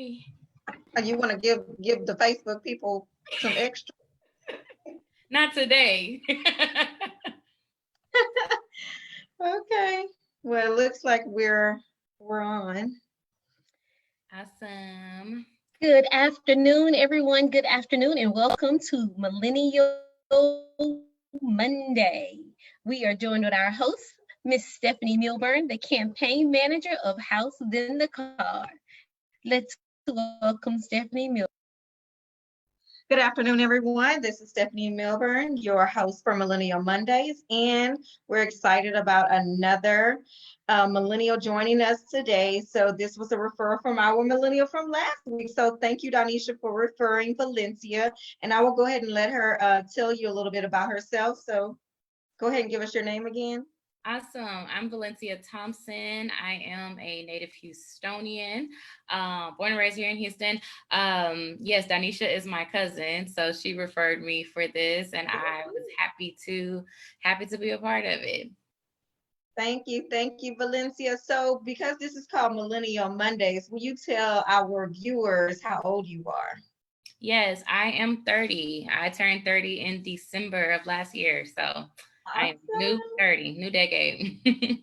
You want to give the Facebook people some extra? Not today. Okay. Well, it looks like we're on. Awesome. Good afternoon, everyone. Good afternoon, and welcome to Millennial Monday. We are joined with our host, Miss Stephanie Milburn, the campaign manager of House Then the Car. Let's welcome Stephanie Milburn. Good afternoon, everyone. This is Stephanie Milburn, your host for Millennial Mondays, and we're excited about another millennial joining us today. So this was a referral from our millennial from last week. So thank you, Donisha, for referring Valencia, and I will go ahead and let her tell you a little bit about herself. So go ahead and give us your name again. Awesome. I'm Valencia Thompson. I am a native Houstonian, born and raised here in Houston. Yes, Donisha is my cousin, so she referred me for this, and I was happy to be a part of it. Thank you, Valencia. So because this is called Millennial Mondays, will you tell our viewers how old you are? Yes, I am 30. I turned 30 in December of last year, so. I'm new 30, new decade. Okay,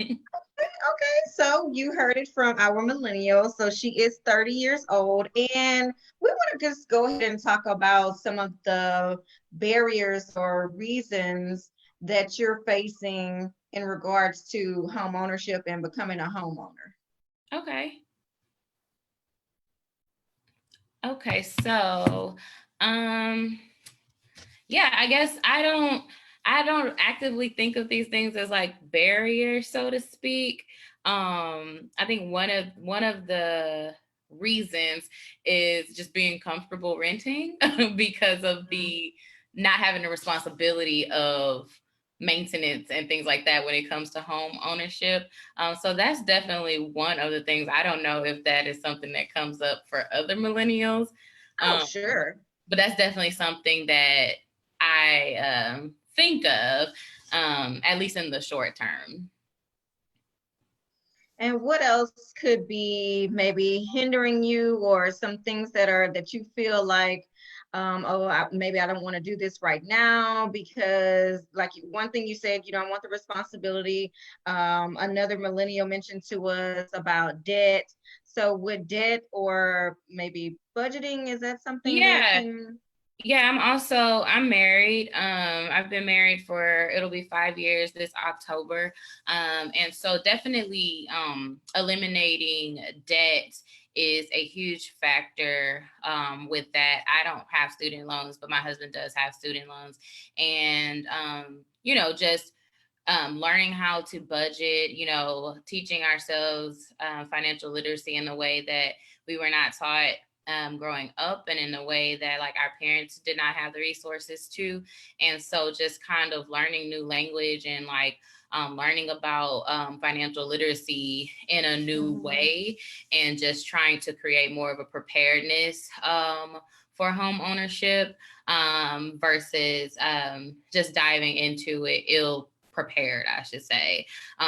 so you heard it from our millennial. So she is 30 years old, and we want to just go ahead and talk about some of the barriers or reasons that you're facing in regards to home ownership and becoming a homeowner. Okay, so yeah, I guess I don't actively think of these things as like barriers, so to speak. I think one of the reasons is just being comfortable renting because of the not having the responsibility of maintenance and things like that when it comes to home ownership. So that's definitely one of the things. I don't know if that is something that comes up for other millennials. Sure. But that's definitely something that I think of, at least in the short term. And what else could be maybe hindering you, or some things that you feel like, maybe I don't want to do this right now because, like, one thing you said, you don't want the responsibility. Another millennial mentioned to us about debt. So with debt or maybe budgeting, is that something that can... Yeah, I'm married. I've been married for, it'll be 5 years this October. And so definitely eliminating debt is a huge factor with that. I don't have student loans, but my husband does have student loans. And, just learning how to budget, teaching ourselves financial literacy in the way that we were not taught growing up, and in a way that like our parents did not have the resources to. And so just kind of learning new language and like learning about financial literacy in a new way, and just trying to create more of a preparedness for home ownership versus just diving into it ill prepared, I should say.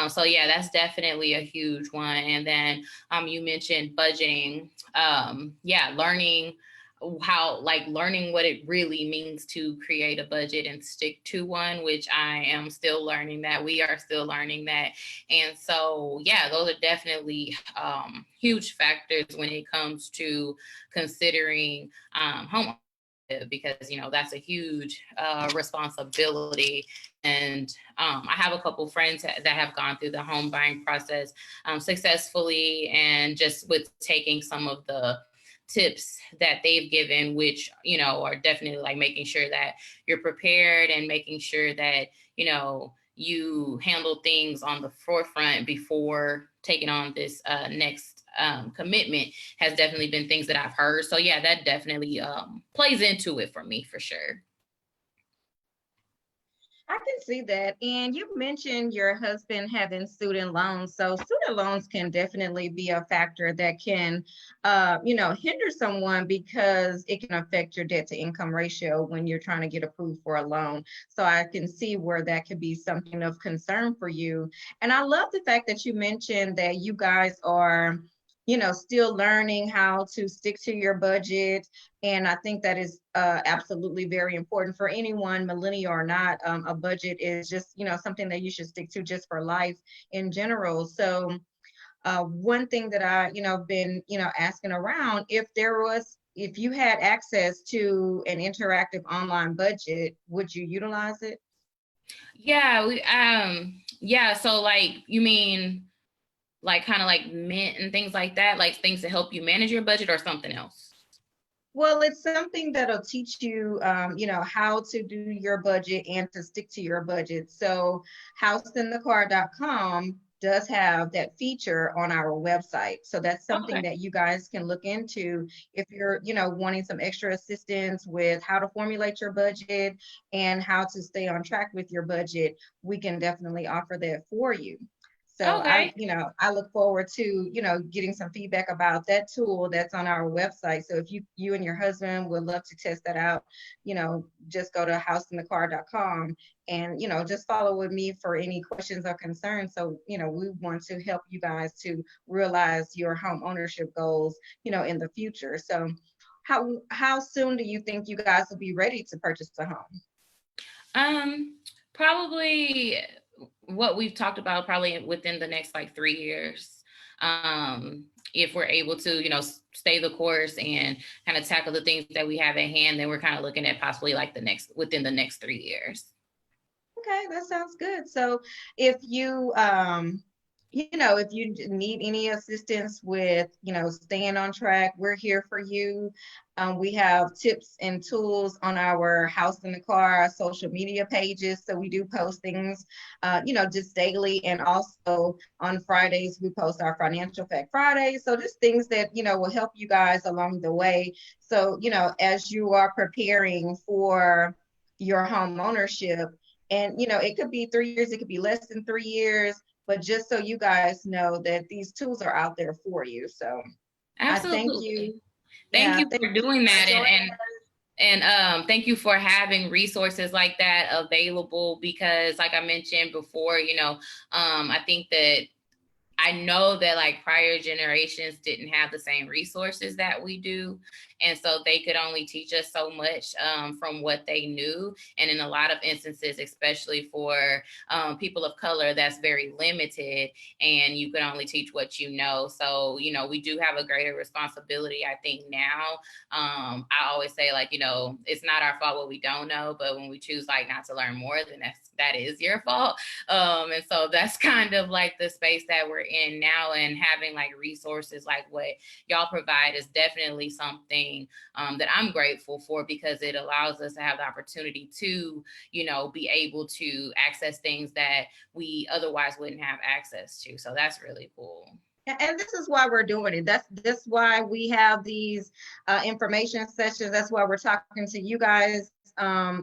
So yeah, that's definitely a huge one. And then you mentioned budgeting. Learning what it really means to create a budget and stick to one, which I am still learning that. We are still learning that. And so, yeah, those are definitely huge factors when it comes to considering home, because that's a huge responsibility. And I have a couple friends that have gone through the home buying process successfully, and just with taking some of the tips that they've given, which are definitely like making sure that you're prepared and making sure that you handle things on the forefront before taking on this next commitment, has definitely been things that I've heard. So yeah, that definitely plays into it for me, for sure. I can see that. And you mentioned your husband having student loans. So student loans can definitely be a factor that can, hinder someone, because it can affect your debt to income ratio when you're trying to get approved for a loan. So I can see where that could be something of concern for you. And I love the fact that you mentioned that you guys are still learning how to stick to your budget. And I think that is absolutely very important for anyone, millennial or not. A budget is just, something that you should stick to just for life in general. So one thing that I, been, asking around, if you had access to an interactive online budget, would you utilize it? Yeah, so like you mean like kind of like Mint and things like that, like things to help you manage your budget or something else? Well, it's something that'll teach you, how to do your budget and to stick to your budget. So, houseinthecar.com does have that feature on our website. So that's something Okay. that you guys can look into if you're, wanting some extra assistance with how to formulate your budget and how to stay on track with your budget. We can definitely offer that for you. So Okay. I look forward to, getting some feedback about that tool that's on our website. So if you and your husband would love to test that out, just go to houseinthecar.com and, just follow with me for any questions or concerns. So, we want to help you guys to realize your home ownership goals, in the future. So how soon do you think you guys will be ready to purchase a home? Probably what we've talked about, probably within the next like 3 years. If we're able to, stay the course and kind of tackle the things that we have at hand, then we're kind of looking at possibly like within the next 3 years. Okay, that sounds good. So if you if you need any assistance with, staying on track, we're here for you. We have tips and tools on our House in the Car social media pages. So we do post things, just daily. And also on Fridays, we post our Financial Fact Fridays. So just things that, will help you guys along the way. So, as you are preparing for your home ownership, and, it could be 3 years, it could be less than 3 years, but just so you guys know that these tools are out there for you. So I thank Absolutely. you. Thank Yeah, you thank for you doing for that, joining and thank you for having resources like that available, because like I mentioned before, I think that I know that like prior generations didn't have the same resources that we do. And so they could only teach us so much from what they knew. And in a lot of instances, especially for people of color, that's very limited, and you can only teach what you know. So, we do have a greater responsibility, I think, now. I always say, like, it's not our fault what we don't know, but when we choose like not to learn more, then that is your fault. And so that's kind of like the space that we're in now, and having like resources like what y'all provide is definitely something that I'm grateful for, because it allows us to have the opportunity to, be able to access things that we otherwise wouldn't have access to. So that's really cool. And this is why we're doing it. That's why we have these information sessions. That's why we're talking to you guys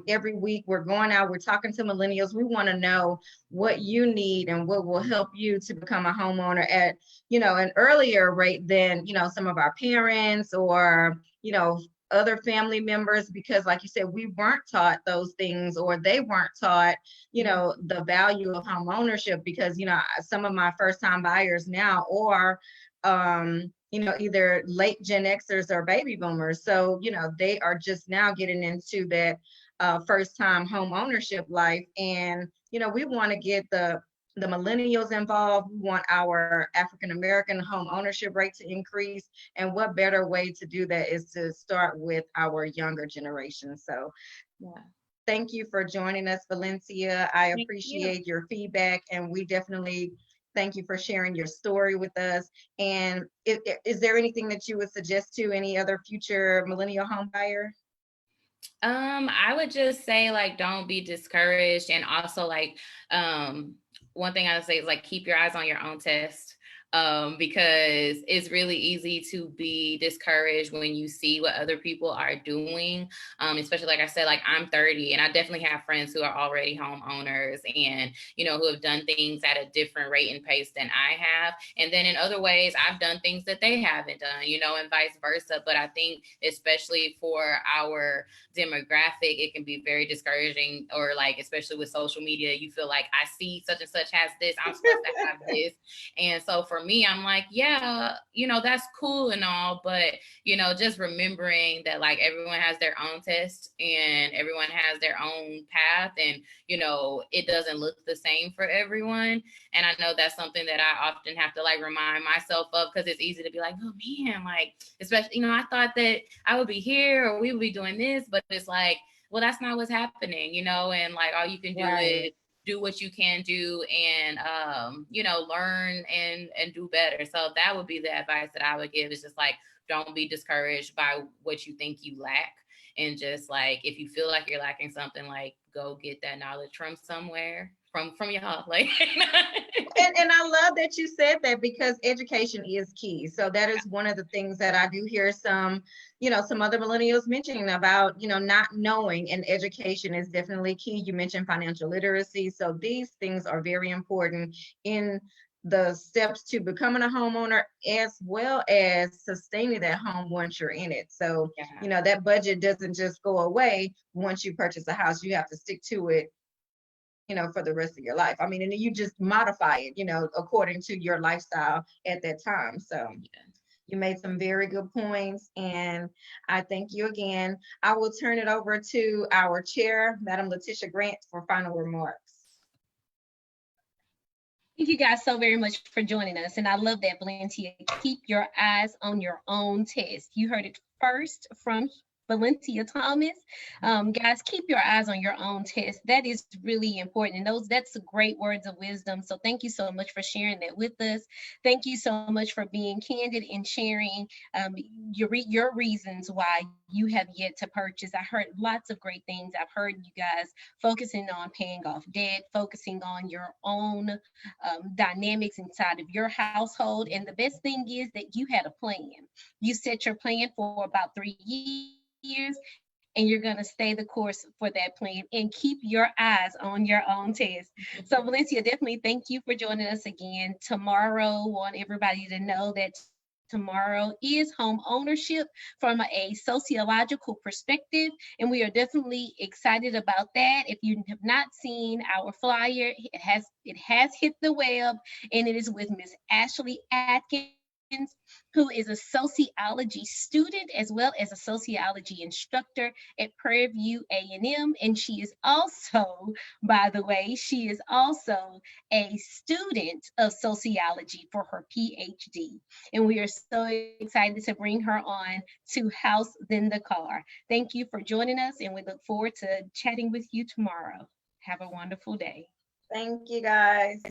every week. We're going out, we're talking to millennials. We want to know what you need and what will help you to become a homeowner at, an earlier rate than, some of our parents or, other family members, because like you said, we weren't taught those things, or they weren't taught, the value of home ownership, because, some of my first time buyers now, or either late Gen Xers or baby boomers. So, they are just now getting into that first time home ownership life. And, we want to get the millennials involved. We want our African American home ownership rate to increase. And what better way to do that is to start with our younger generation. So Yeah. thank you for joining us, Valencia. I Thank you. appreciate your feedback, and we definitely thank you for sharing your story with us. And is there anything that you would suggest to any other future millennial home buyer? I would just say, like, don't be discouraged. And also, like, one thing I would say is, like, keep your eyes on your own test. Because it's really easy to be discouraged when you see what other people are doing. Especially, like I said, like, I'm 30, and I definitely have friends who are already homeowners, and, who have done things at a different rate and pace than I have. And then in other ways, I've done things that they haven't done, and vice versa. But I think especially for our demographic, it can be very discouraging, or like, especially with social media, you feel like, I see such and such has this, I'm supposed to have this. And so for me, I'm like, yeah, you know, that's cool and all, but, you know, just remembering that like everyone has their own test and everyone has their own path, and, you know, it doesn't look the same for everyone. And I know that's something that I often have to like remind myself of, because it's easy to be like, oh man, like, especially, you know, I thought that I would be here or we would be doing this, but it's like, well, that's not what's happening, you know, and like all you can do is do what you can do and you know, learn and do better. So that would be the advice that I would give, is just like, don't be discouraged by what you think you lack, and just like, if you feel like you're lacking something, like go get that knowledge from somewhere, from y'all, like. And I love that you said that, because education is key. So that is one of the things that I do hear some, you know, some other millennials mentioning about, you know, not knowing, and education is definitely key. You mentioned financial literacy. So these things are very important in the steps to becoming a homeowner, as well as sustaining that home once you're in it. So, you know, that budget doesn't just go away once you purchase a house. You have to stick to it, you know, for the rest of your life. I mean, and you just modify it, you know, according to your lifestyle at that time. So you made some very good points, and I thank you again. I will turn it over to our chair, Madam Letitia Grant, for final remarks. Thank you guys so very much for joining us. And I love that, Valencia. Keep your eyes on your own test. You heard it first from Valencia Thomas. Guys, keep your eyes on your own test. That is really important. And that's great words of wisdom. So thank you so much for sharing that with us. Thank you so much for being candid and sharing your reasons why you have yet to purchase. I heard lots of great things. I've heard you guys focusing on paying off debt, focusing on your own dynamics inside of your household. And the best thing is that you had a plan. You set your plan for about 3 years, and you're going to stay the course for that plan and keep your eyes on your own test. So Valencia, definitely thank you for joining us again. Tomorrow, want everybody to know that tomorrow is home ownership from a sociological perspective, and we are definitely excited about that. If you have not seen our flyer, it has hit the web, and it is with Miss Ashley Atkins, who is a sociology student as well as a sociology instructor at Prairie View A&M. And she is also, by the way, she is also a student of sociology for her PhD. And we are so excited to bring her on to House Then the Car. Thank you for joining us, and we look forward to chatting with you tomorrow. Have a wonderful day. Thank you, guys.